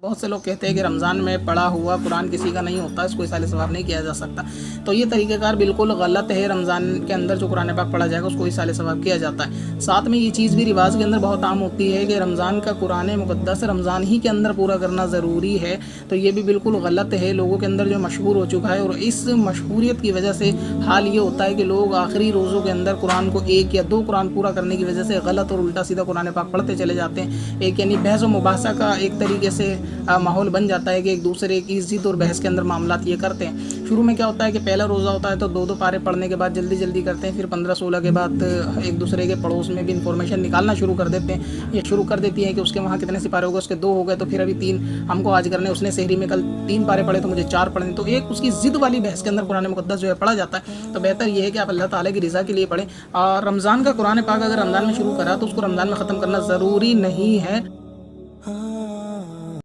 बहुत से लोग कहते हैं कि रमज़ान में पढ़ा हुआ कुरान किसी का नहीं होता, इसको इसाले सवाब नहीं किया जा सकता। तो ये तरीक़ेकार बिल्कुल गलत है। रमज़ान के अंदर जो कुरान पाक पढ़ा जाएगा उसको इसाले सवाब किया जाता है। साथ में ये चीज़ भी रिवाज के अंदर बहुत आम होती है कि रमज़ान का कुरान मुक़द्दस रमज़ान ही के अंदर पूरा करना ज़रूरी है। तो ये भी बिल्कुल गलत है। लोगों के अंदर जो मशहूर हो चुका है और इस मशहूरियत की वजह से हाल ये होता है कि लोग आखिरी रोज़ों के अंदर कुरान को 1 या 2 कुरान पूरा करने की वजह से गलत और उल्टा सीधा कुरान पाक पढ़ते चले जाते हैं। एक यानी बहस व मुबाहसा का एक तरीके से माहौल बन जाता है कि एक दूसरे की ज़िद और बहस के अंदर मामलात ये करते हैं। शुरू में क्या होता है कि पहला रोज़ा होता है तो 2-2 पारे पढ़ने के बाद जल्दी जल्दी करते हैं, फिर 15-16 के बाद एक दूसरे के पड़ोस में भी इंफॉर्मेशन निकालना शुरू कर देते हैं। ये शुरू कर देती है कि उसके वहाँ कितने सिपारे हो गए, उसके 2 हो गए तो फिर अभी 3 हमको आज करने, उसने सहरी में कल 3 पारे पढ़े तो मुझे 4 पढ़ने। तो एक उसकी ज़िद वाली बहस के अंदर कुरान मुक़द्दस जो है पढ़ा जाता है। तो बेहतर ये है कि आप अल्लाह ताला की रज़ा के लिए पढ़ें। और रमज़ान का कुरान पाक अगर रमज़ान में शुरू करा तो उसको रमज़ान में ख़त्म करना ज़रूरी नहीं है।